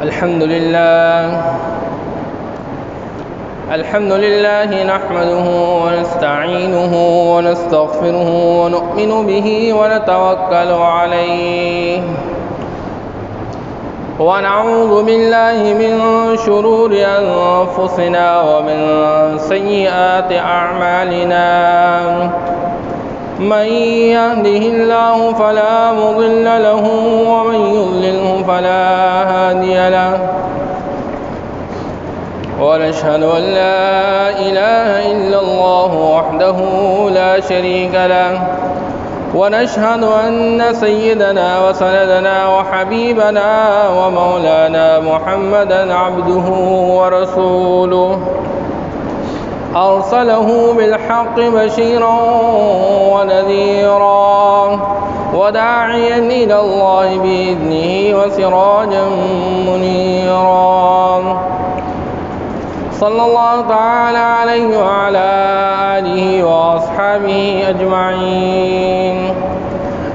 الحمد لله نحمده ونستعينه ونستغفره ونؤمن به ونتوكل عليه ونعوذ بالله من شرور أنفسنا ومن سيئات أعمالنا من يهده الله فلا مضل له ومن يضلله فلا هادي له ونشهد أن لا إله إلا الله وحده لا شريك له ونشهد أن سيدنا وسندنا وحبيبنا ومولانا محمدا عبده ورسوله أرسله بالحق بشيرا ونذيرا وداعيا إلى الله بإذنه وسراجا منيرا صلى الله تعالى عليه وعلى آله وأصحابه أجمعين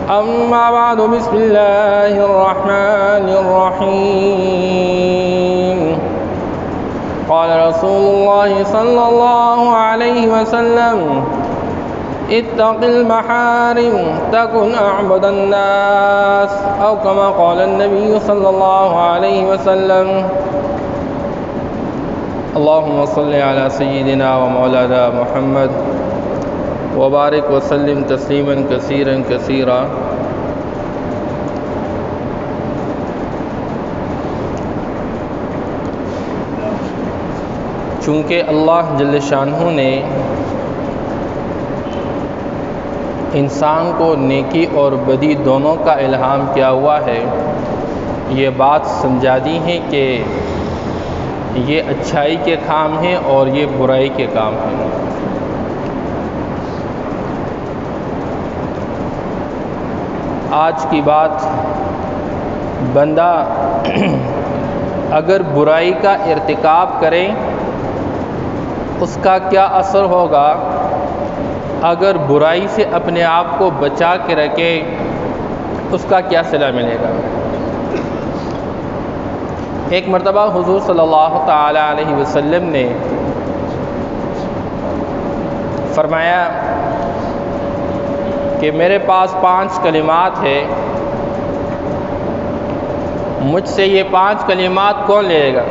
أما بعد بسم الله الرحمن الرحيم قال رسول الله صلى الله عليه وسلم اتق المحارم تكن أعبد الناس أو كما قال النبي صلى الله عليه وسلم اللهم صل على سيدنا ومولانا محمد وبارك وسلم تسليما كثيرا كثيرا چونکہ اللہ جل شانہ نے انسان کو نیکی اور بدی دونوں کا الہام کیا ہوا ہے، یہ بات سمجھا دی ہے کہ یہ اچھائی کے کام ہیں اور یہ برائی کے کام ہیں۔ آج کی بات، بندہ اگر برائی کا ارتکاب کرے اس کا کیا اثر ہوگا، اگر برائی سے اپنے آپ کو بچا کے رکھے اس کا کیا صلہ ملے گا۔ ایک مرتبہ حضور صلی اللہ تعالی علیہ وسلم نے فرمایا کہ میرے پاس 5 کلمات ہیں، مجھ سے یہ 5 کلمات کون لے گا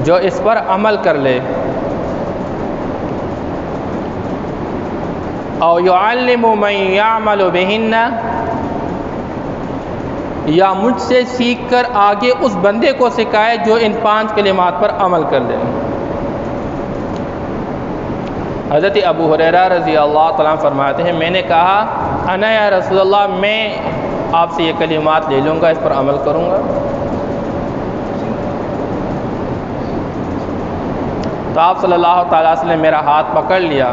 جو اس پر عمل کر لے، او يعلم من يعمل بهن، یا مجھ سے سیکھ کر آگے اس بندے کو سکھائے جو ان 5 کلمات پر عمل کر لے۔ حضرت ابو ہریرہ رضی اللہ تعالیٰ فرماتے ہیں میں نے کہا انا یا رسول اللہ، میں آپ سے یہ کلمات لے لوں گا، اس پر عمل کروں گا۔ تو آپ صلی اللہ تعالیٰ علیہ وسلم نے میرا ہاتھ پکڑ لیا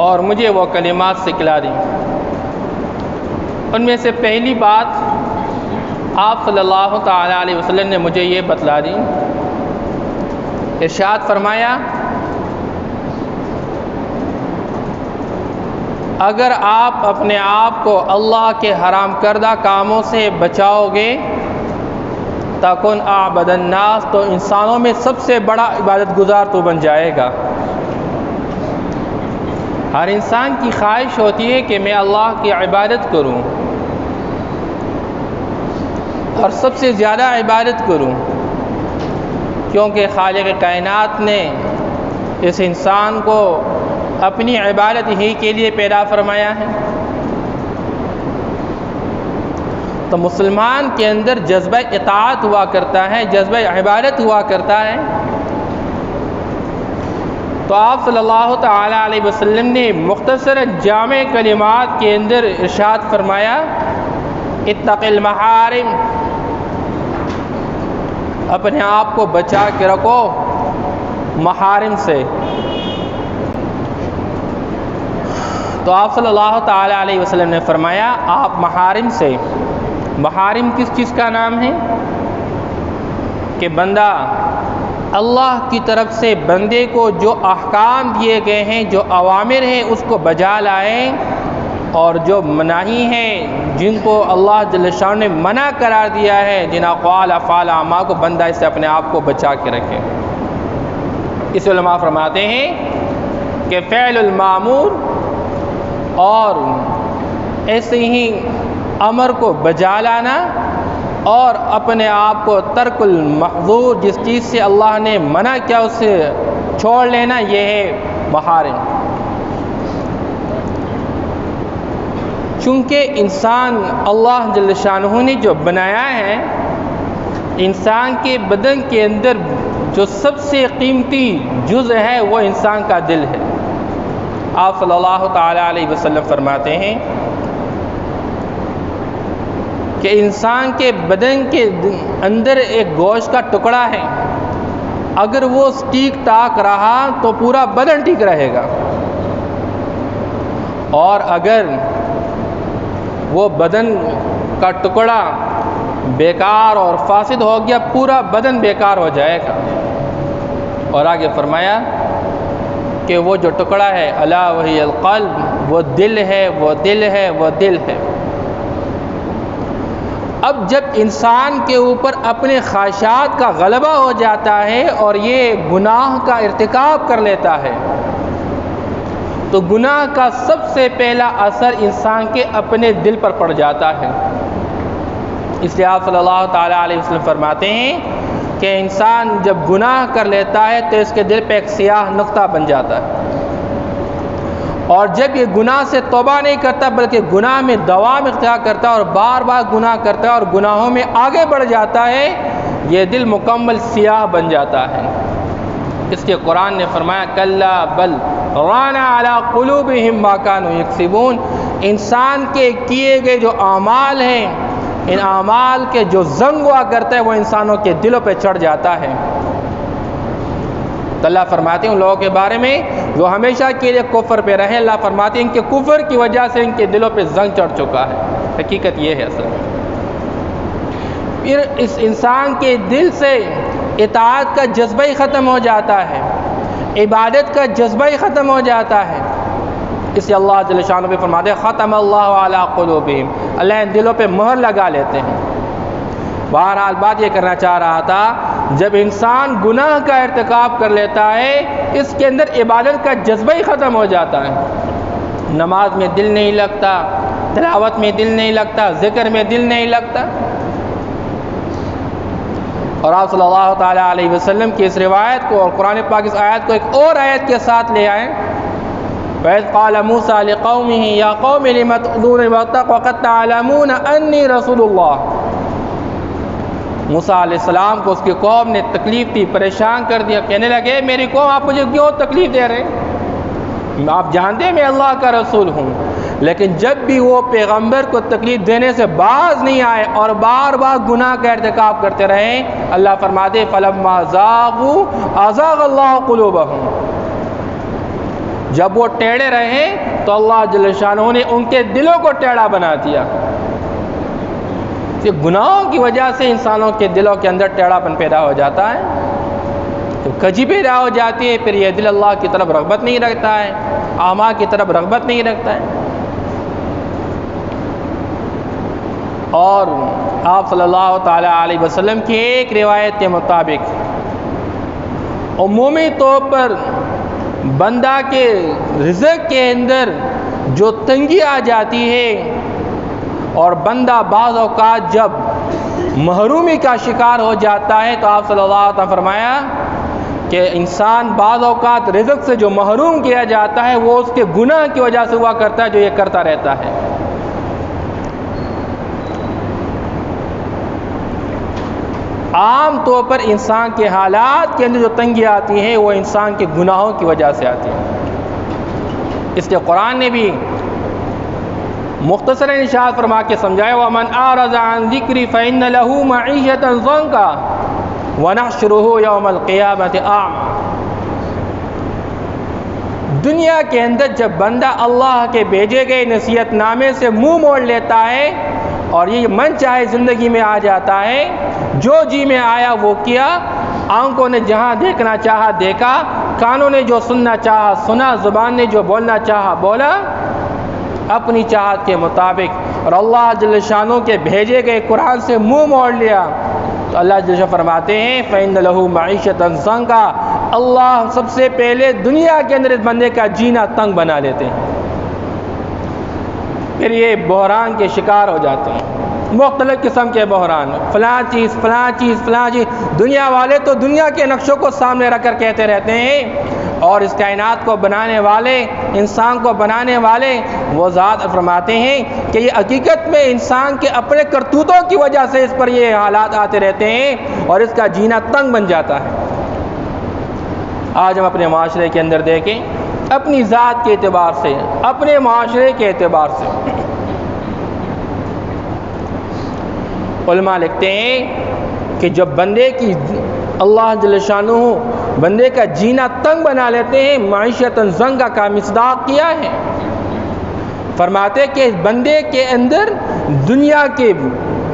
اور مجھے وہ کلمات سکھلا دی۔ ان میں سے پہلی بات آپ صلی اللہ تعالیٰ علیہ وسلم نے مجھے یہ بتلا دی، ارشاد فرمایا اگر آپ اپنے آپ کو اللہ کے حرام کردہ کاموں سے بچاؤ گے تکن اعبد الناس، تو انسانوں میں سب سے بڑا عبادت گزار تو بن جائے گا۔ ہر انسان کی خواہش ہوتی ہے کہ میں اللہ کی عبادت کروں اور سب سے زیادہ عبادت کروں، کیونکہ خالق کائنات نے اس انسان کو اپنی عبادت ہی کے لیے پیدا فرمایا ہے۔ تو مسلمان کے اندر جذبہ اطاعت ہوا کرتا ہے، جذبہ عبادت ہوا کرتا ہے۔ تو آپ صلی اللہ تعالیٰ علیہ وسلم نے مختصر جامع کلمات کے اندر ارشاد فرمایا اتق المحارم، اپنے آپ کو بچا کے رکھو محارم سے۔ تو آپ صلی اللہ تعالیٰ علیہ وسلم نے فرمایا آپ محارم سے، محارم کس چیز کا نام ہے کہ بندہ اللہ کی طرف سے بندے کو جو احکام دیے گئے ہیں، جو اوامر ہیں اس کو بجا لائیں، اور جو مناہی ہیں، جن کو اللہ جل شان نے منع قرار دیا ہے، جن اقوال افعال اعمال کو بندہ اس سے اپنے آپ کو بچا کے رکھے۔ اس علماء فرماتے ہیں کہ فعل المامور اور ایسے ہی امر کو بجا لانا اور اپنے آپ کو ترک المحظور، جس چیز سے اللہ نے منع کیا اسے چھوڑ لینا، یہ ہے محارم۔ چونکہ انسان اللہ جل شانہ نے جو بنایا ہے، انسان کے بدن کے اندر جو سب سے قیمتی جزء ہے وہ انسان کا دل ہے۔ آپ صلی اللہ تعالیٰ علیہ وسلم فرماتے ہیں کہ انسان کے بدن کے اندر ایک گوشت کا ٹکڑا ہے، اگر وہ ٹھیک ٹاک رہا تو پورا بدن ٹھیک رہے گا، اور اگر وہ بدن کا ٹکڑا بیکار اور فاسد ہو گیا، پورا بدن بیکار ہو جائے گا۔ اور آگے فرمایا کہ وہ جو ٹکڑا ہے الا وہی القلب، وہ دل ہے، وہ دل ہے، وہ دل ہے۔ اب جب انسان کے اوپر اپنے خواہشات کا غلبہ ہو جاتا ہے اور یہ گناہ کا ارتکاب کر لیتا ہے، تو گناہ کا سب سے پہلا اثر انسان کے اپنے دل پر پڑ جاتا ہے۔ اس لیے آپ صلی اللہ تعالیٰ علیہ وسلم فرماتے ہیں کہ انسان جب گناہ کر لیتا ہے تو اس کے دل پہ ایک سیاہ نقطہ بن جاتا ہے، اور جب یہ گناہ سے توبہ نہیں کرتا بلکہ گناہ میں دوام اختیار کرتا ہے اور بار بار گناہ کرتا ہے اور گناہوں میں آگے بڑھ جاتا ہے، یہ دل مکمل سیاہ بن جاتا ہے۔ اس لیے قرآن نے فرمایا کلا بل ران علی قلوبہم ما کانوا یکسبون، انسان کے کیے گئے جو اعمال ہیں، ان اعمال کے جو زنگ ہوا کرتا ہے وہ انسانوں کے دلوں پہ چڑھ جاتا ہے۔ تو اللہ فرماتے ہیں ان لوگوں کے بارے میں جو ہمیشہ کے لیے کفر پہ رہے، اللہ فرماتے ہیں ان کے کفر کی وجہ سے ان کے دلوں پہ زنگ چڑھ چکا ہے۔ حقیقت یہ ہے اصل میں۔ پھر اس انسان کے دل سے اطاعت کا جذبہ ہی ختم ہو جاتا ہے، عبادت کا جذبہ ہی ختم ہو جاتا ہے۔ اس لیے اللہ جل شانہ پہ فرماتے ہیں ختم اللہ علی قلوبہم، اللہ ان دلوں پہ مہر لگا لیتے ہیں۔ بہرحال بات یہ کرنا چاہ رہا تھا، جب انسان گناہ کا ارتکاب کر لیتا ہے، اس کے اندر عبادت کا جذبہ ہی ختم ہو جاتا ہے۔ نماز میں دل نہیں لگتا، تلاوت میں دل نہیں لگتا، ذکر میں دل نہیں لگتا۔ اور آپ صلی اللہ تعالیٰ علیہ وسلم کی اس روایت کو اور قرآن پاک اس آیت کو ایک اور آیت کے ساتھ لے آئیں۔ وَإِذْ قَالَ مُوسَىٰ لِقَوْمِهِ يَا قَوْمِ لِمَ تُؤْذُونَنِي وَقَدْ تَعْلَمُونَ أَنِّي رَسُولُ اللَّهِ، موسیٰ علیہ السلام کو اس کی قوم نے تکلیف دی، پریشان کر دیا، کہنے لگے میری قوم آپ مجھے کیوں تکلیف دے رہے ہیں؟ آپ جانتے ہیں میں اللہ کا رسول ہوں۔ لیکن جب بھی وہ پیغمبر کو تکلیف دینے سے باز نہیں آئے اور بار بار گناہ کا ارتکاب کرتے رہے، اللہ فرماتے فَلَمَّا زَاغُوا أَزَاغَ اللَّهُ قُلُوبَهُمْ، جب وہ ٹیڑے رہے تو اللہ جل شانہ نے ان کے دلوں کو ٹیڑھا بنا دیا۔ یہ گناہوں کی وجہ سے انسانوں کے دلوں کے اندر ٹیڑھا پن پیدا ہو جاتا ہے، تو کجی پیدا ہو جاتی ہے، پھر یہ دل اللہ کی طرف رغبت نہیں رکھتا ہے، اعمال کی طرف رغبت نہیں رکھتا ہے۔ اور آپ صلی اللہ تعالیٰ علیہ وسلم کی ایک روایت کے مطابق عمومی طور پر بندہ کے رزق کے اندر جو تنگی آ جاتی ہے اور بندہ بعض اوقات جب محرومی کا شکار ہو جاتا ہے، تو آپ صلی اللہ علیہ وسلم فرمایا کہ انسان بعض اوقات رزق سے جو محروم کیا جاتا ہے وہ اس کے گناہ کی وجہ سے ہوا کرتا ہے جو یہ کرتا رہتا ہے۔ عام طور پر انسان کے حالات کے اندر جو تنگی آتی ہے وہ انسان کے گناہوں کی وجہ سے آتی ہے۔ اس لیے قرآن نے بھی مختصر ارشاد فرما کے سمجھایا وَمَنْ أَعْرَضَ عَنْ ذِكْرِي فَإِنَّ لَهُ مَعِيشَةً ضَنكًا وَنَحْشُرُهُ يَوْمَ الْقِيَامَةِ أَعْمَى۔ دنیا کے اندر جب بندہ اللہ کے بھیجے گئے نصیحت نامے سے منہ موڑ لیتا ہے اور یہ من چاہے زندگی میں آ جاتا ہے، جو جی میں آیا وہ کیا، آنکھوں نے جہاں دیکھنا چاہا دیکھا، کانوں نے جو سننا چاہا سنا، زبان نے جو بولنا چاہا بولا، اپنی چاہت کے مطابق، اور اللہ جل شانہ کے بھیجے گئے قرآن سے منہ موڑ لیا تو اللہ جل شانہ فرماتے ہیں فَإِنَّ لَهُ مَعِيشَةً ضَنْكًا، اللہ سب سے پہلے دنیا کے اندر اس بندے کا جینا تنگ بنا لیتے ہیں، پھر یہ بحران کے شکار ہو جاتے ہیں، مختلف قسم کے بحران، فلاں چیز فلاں چیز فلاں چیز۔ دنیا والے تو دنیا کے نقشوں کو سامنے رکھ کر کہتے رہتے ہیں، اور اس کائنات کو بنانے والے، انسان کو بنانے والے وہ ذات فرماتے ہیں کہ یہ حقیقت میں انسان کے اپنے کرتوتوں کی وجہ سے اس پر یہ حالات آتے رہتے ہیں اور اس کا جینا تنگ بن جاتا ہے۔ آج ہم اپنے معاشرے کے اندر دیکھیں، اپنی ذات کے اعتبار سے، اپنے معاشرے کے اعتبار سے، علماء لکھتے ہیں کہ جب بندے کی اللہ جل شانہ بندے کا جینا تنگ بنا لیتے ہیں، معیشت ضنکا کا مصداق کیا ہے؟ فرماتے کہ بندے کے اندر دنیا کی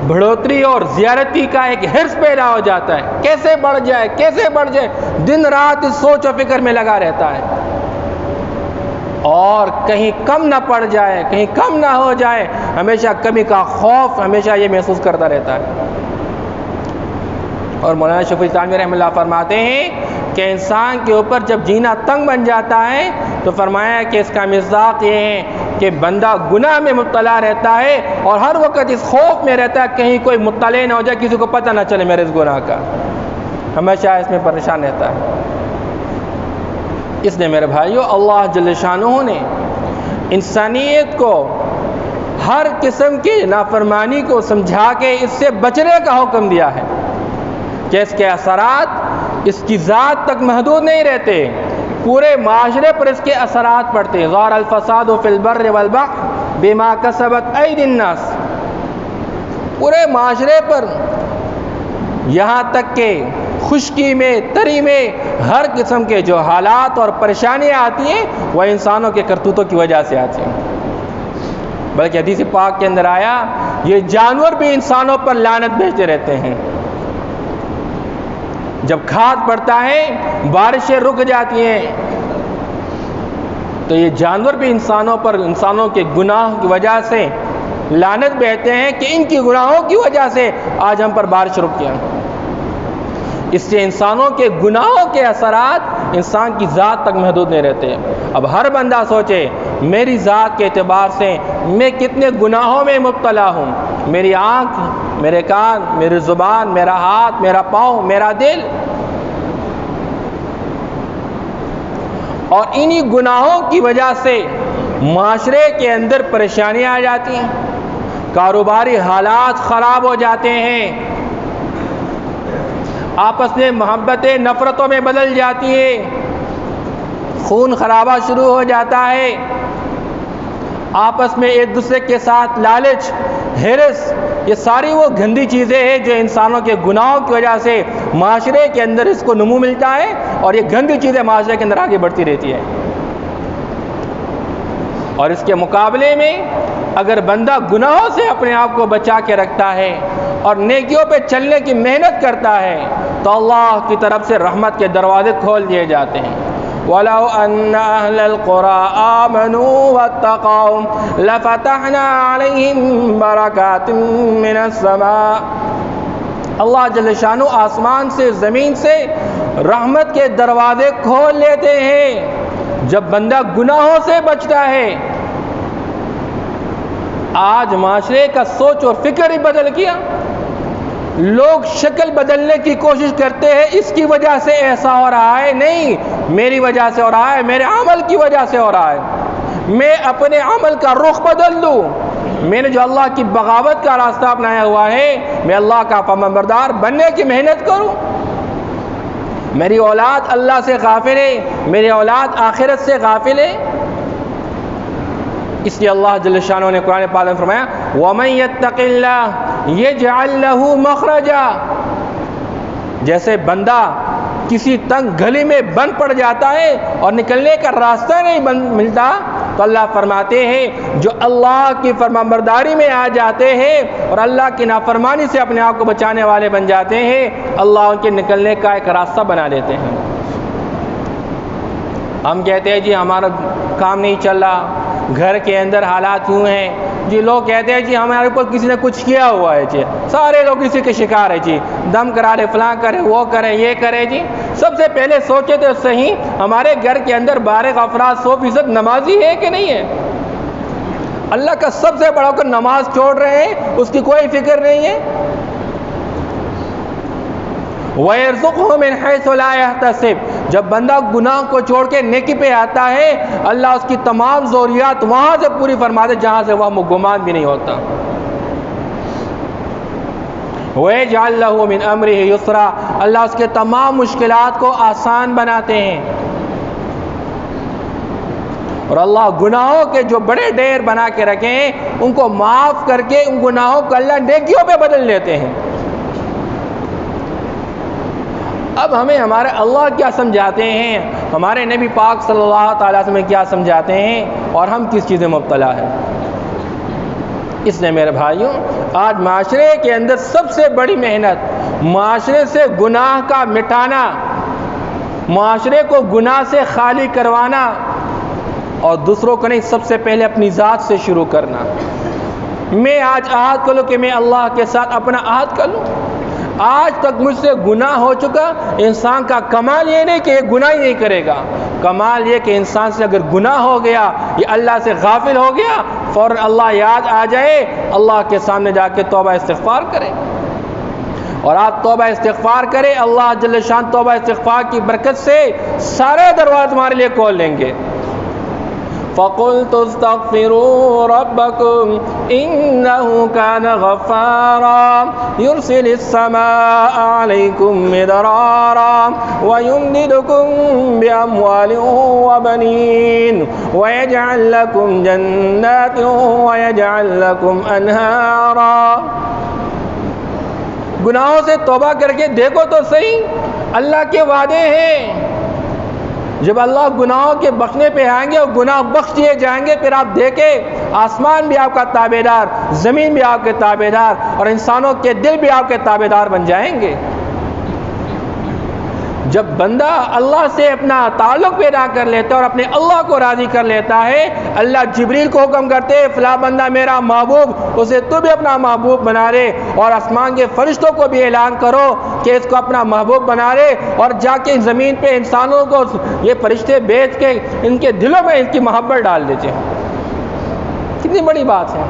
بڑھوتری اور زیارتی کا ایک حرص پیدا ہو جاتا ہے، کیسے بڑھ جائے کیسے بڑھ جائے، دن رات اس سوچ و فکر میں لگا رہتا ہے، اور کہیں کم نہ پڑ جائے، کہیں کم نہ ہو جائے، ہمیشہ کمی کا خوف ہمیشہ یہ محسوس کرتا رہتا ہے۔ اور مولانا شفیع تھانوی رحمہ اللہ فرماتے ہیں کہ انسان کے اوپر جب جینا تنگ بن جاتا ہے تو فرمایا کہ اس کا مصداق یہ ہے کہ بندہ گناہ میں مبتلا رہتا ہے اور ہر وقت اس خوف میں رہتا ہے کہیں کوئی مطلع نہ ہو جائے، کسی کو پتہ نہ چلے میرے اس گناہ کا، ہمیشہ اس میں پریشان رہتا ہے۔ اس نے میرے بھائیو اللہ جل شانہ نے انسانیت کو ہر قسم کی نافرمانی کو سمجھا کے اس سے بچنے کا حکم دیا ہے کہ اس کے اثرات اس کی ذات تک محدود نہیں رہتے، پورے معاشرے پر اس کے اثرات پڑتے۔ ظہر الفساد فی البر والبحر بما کسبت ایدی الناس، پورے معاشرے پر، یہاں تک کہ خشکی میں تری میں ہر قسم کے جو حالات اور پریشانیاں آتی ہیں وہ انسانوں کے کرتوتوں کی وجہ سے آتی ہیں۔ بلکہ حدیث پاک کے اندر آیا یہ جانور بھی انسانوں پر لعنت بھیجتے رہتے ہیں، جب کھاد پڑتا ہے بارشیں رک جاتی ہیں تو یہ جانور بھی انسانوں پر، انسانوں کے گناہ کی وجہ سے لعنت بھیجتے ہیں کہ ان کی گناہوں کی وجہ سے آج ہم پر بارش رک گیا۔ اس سے انسانوں کے گناہوں کے اثرات انسان کی ذات تک محدود نہیں رہتے۔ اب ہر بندہ سوچے میری ذات کے اعتبار سے میں کتنے گناہوں میں مبتلا ہوں، میری آنکھ، میرے کان، میری زبان، میرا ہاتھ، میرا پاؤں، میرا دل، اور انہی گناہوں کی وجہ سے معاشرے کے اندر پریشانیاں آ جاتی ہیں، کاروباری حالات خراب ہو جاتے ہیں، آپس میں محبتیں نفرتوں میں بدل جاتی ہیں، خون خرابہ شروع ہو جاتا ہے، آپس میں ایک دوسرے کے ساتھ لالچ، ہرس، یہ ساری وہ گندی چیزیں ہیں جو انسانوں کے گناہوں کی وجہ سے معاشرے کے اندر اس کو نمو ملتا ہے، اور یہ گندی چیزیں معاشرے کے اندر آگے بڑھتی رہتی ہے۔ اور اس کے مقابلے میں اگر بندہ گناہوں سے اپنے آپ کو بچا کے رکھتا ہے اور نیکیوں پہ چلنے کی محنت کرتا ہے تو اللہ کی طرف سے رحمت کے دروازے کھول دیے جاتے ہیں۔ وَلَوْ أَنَّ أَهْلَ الْقُرَىٰ آمَنُوا وَاتَّقَوْا لَفَتَحْنَا عَلَيْهِمْ بَرَكَاتٍ مِّنَ السَّمَاءِ، اللہ جل شانہ آسمان سے زمین سے رحمت کے دروازے کھول لیتے ہیں جب بندہ گناہوں سے بچتا ہے۔ آج معاشرے کا سوچ اور فکر ہی بدل گیا، لوگ شکل بدلنے کی کوشش کرتے ہیں، اس کی وجہ سے ایسا ہو رہا ہے، نہیں میری وجہ سے ہو رہا ہے، میرے عمل کی وجہ سے ہو رہا ہے، میں اپنے عمل کا رخ بدل دوں، میں نے جو اللہ کی بغاوت کا راستہ اپنایا ہوا ہے میں اللہ کا فرمانبردار بننے کی محنت کروں۔ میری اولاد اللہ سے غافل ہے، میری اولاد آخرت سے غافل ہے، اس لیے اللہ جل شانہ نے قرآن پاک میں فرمایا وَمَن يَتَّقِ اللَّهَ يَجْعَل لَّهُ مَخْرَجًا، جیسے بندہ کسی تنگ گلی میں بند پڑ جاتا ہے اور نکلنے کا راستہ نہیں ملتا تو اللہ فرماتے ہیں جو اللہ کی فرمانبرداری میں آ جاتے ہیں اور اللہ کی نافرمانی سے اپنے آپ کو بچانے والے بن جاتے ہیں، اللہ ان کے نکلنے کا ایک راستہ بنا دیتے ہیں۔ ہم کہتے ہیں جی ہمارا کام نہیں چل رہا، گھر کے اندر حالات یوں ہیں، جی لوگ کہتے ہیں جی ہمارے اوپر کسی نے کچھ کیا ہوا ہے جی، سارے لوگ اسی کے شکار ہے جی، دم کرا رہے، فلاں کرے، وہ کرے، یہ کرے جی۔ سب سے پہلے سوچے تو صحیح، ہمارے گھر کے اندر بالغ افراد 100% نمازی ہے کہ نہیں ہے؟ اللہ کا سب سے بڑا کر نماز چھوڑ رہے ہیں، اس کی کوئی فکر نہیں ہے۔ وَيَرْزُقْهُ مِنْ حَيْثُ لَا يَحْتَسِبُ، جب بندہ گناہ کو چھوڑ کے نیکی پہ آتا ہے، اللہ اس کی تمام ضروریات وہاں سے پوری فرما دے جہاں سے وہ گمان بھی نہیں ہوتا۔ وَيَجْعَلْ لَهُ مِنْ أَمْرِهِ يُسْرًا، اللہ اس کے تمام مشکلات کو آسان بناتے ہیں۔ اور اللہ گناہوں کے جو بڑے ڈھیر بنا کے رکھے ہیں ان کو معاف کر کے ان گناہوں کو اللہ نیکیوں پہ بدل لیتے ہیں۔ اب ہمیں ہمارے اللہ کیا سمجھاتے ہیں، ہمارے نبی پاک صلی اللہ تعالیٰ وسلم کیا سمجھاتے ہیں، اور ہم کس چیز میں مبتلا ہیں۔ اس لیے میرے بھائیوں، آج معاشرے کے اندر سب سے بڑی محنت معاشرے سے گناہ کا مٹانا، معاشرے کو گناہ سے خالی کروانا، اور دوسروں کو نہیں، سب سے پہلے اپنی ذات سے شروع کرنا۔ میں آج عہد کروں کہ میں اللہ کے ساتھ اپنا عہد کر لوں۔ آج تک مجھ سے گناہ ہو چکا، انسان کا کمال یہ نہیں کہ یہ گناہ ہی نہیں کرے گا، کمال یہ کہ انسان سے اگر گناہ ہو گیا، یہ اللہ سے غافل ہو گیا، فوراً اللہ یاد آ جائے، اللہ کے سامنے جا کے توبہ استغفار کرے۔ اور آپ توبہ استغفار کریں، اللہ جل شان توبہ استغفار کی برکت سے سارے دروازے تمہارے لیے کھول لیں گے۔ فَقُلْتُ اسْتَغْفِرُوا رَبَّكُمْ إِنَّهُ كَانَ غَفَّارًا يُرْسِلِ السَّمَاءَ عَلَيْكُمْ مِدْرَارًا وَيُمْدِدْكُمْ بِأَمْوَالٍ وَبَنِينَ وَيَجْعَلْ لَكُمْ جَنَّاتٍ وَيَجْعَلْ لَكُمْ أَنْهَارًا۔ گناہوں سے توبہ کر کے دیکھو تو صحیح، اللہ کے وعدے ہیں، جب اللہ گناہوں کے بخشنے پہ آئیں گے اور گناہ بخش دیے جائیں گے، پھر آپ دیکھیں آسمان بھی آپ کا تابعدار، زمین بھی آپ کے تابعدار، اور انسانوں کے دل بھی آپ کے تابعدار بن جائیں گے۔ جب بندہ اللہ سے اپنا تعلق پیدا کر لیتا ہے اور اپنے اللہ کو راضی کر لیتا ہے، اللہ جبریل کو حکم کرتے ہیں فلاں بندہ میرا محبوب، اسے تو بھی اپنا محبوب بنا رہے، اور آسمان کے فرشتوں کو بھی اعلان کرو کہ اس کو اپنا محبوب بنا رہے، اور جا کے زمین پہ انسانوں کو یہ فرشتے بھیج کے ان کے دلوں میں ان کی محبت ڈال دیتے ہیں۔ کتنی بڑی بات ہے۔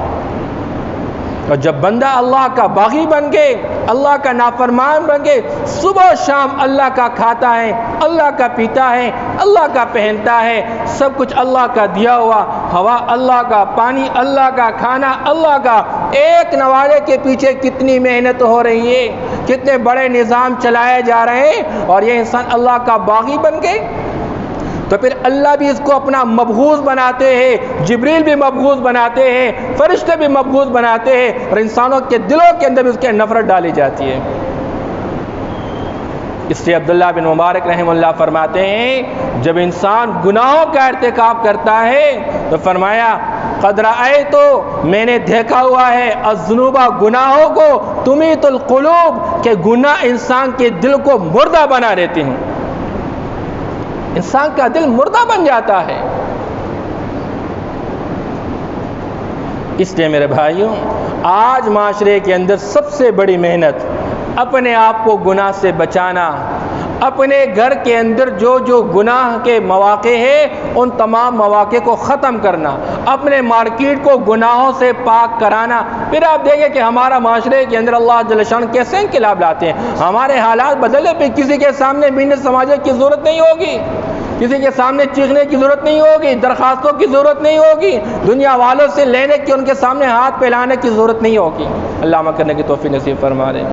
اور جب بندہ اللہ کا باغی بن کے، اللہ کا نافرمان بن کے، صبح و شام اللہ کا کھاتا ہے، اللہ کا پیتا ہے، اللہ کا پہنتا ہے، سب کچھ اللہ کا دیا ہوا، ہوا اللہ کا، پانی اللہ کا، کھانا اللہ کا، ایک نوالے کے پیچھے کتنی محنت ہو رہی ہے، کتنے بڑے نظام چلائے جا رہے ہیں، اور یہ انسان اللہ کا باغی بن گئے، تو پھر اللہ بھی اس کو اپنا مبغوض بناتے ہیں، جبریل بھی مبغوض بناتے ہیں، فرشتے بھی مبغوض بناتے ہیں، اور انسانوں کے دلوں کے اندر بھی اس کے نفرت ڈالی جاتی ہے۔ اس لیے عبداللہ بن مبارک رحمہ اللہ فرماتے ہیں جب انسان گناہوں کا ارتکاب کرتا ہے تو فرمایا قد رأیت، میں نے دیکھا ہوا ہے، الذنوب، گناہوں کو، تمیت القلوب، کہ گناہ انسان کے دل کو مردہ بنا دیتے ہیں، انسان کا دل مردہ بن جاتا ہے۔ اس لیے میرے بھائیوں، آج معاشرے کے اندر سب سے بڑی محنت اپنے آپ کو گناہ سے بچانا، اپنے گھر کے اندر جو جو گناہ کے مواقع ہیں ان تمام مواقع کو ختم کرنا، اپنے مارکیٹ کو گناہوں سے پاک کرانا۔ پھر آپ دیکھیں کہ ہمارا معاشرے کے اندر اللہ جل شان کیسے انقلاب لاتے ہیں، ہمارے حالات بدلے پہ کسی کے سامنے منت سماجنے کی ضرورت نہیں ہوگی، کسی کے سامنے چیخنے کی ضرورت نہیں ہوگی، درخواستوں کی ضرورت نہیں ہوگی، دنیا والوں سے لینے کی، ان کے سامنے ہاتھ پھیلانے کی ضرورت نہیں ہوگی۔ اللہ کرنے کی توفیق نصیب فرما رہے ہیں۔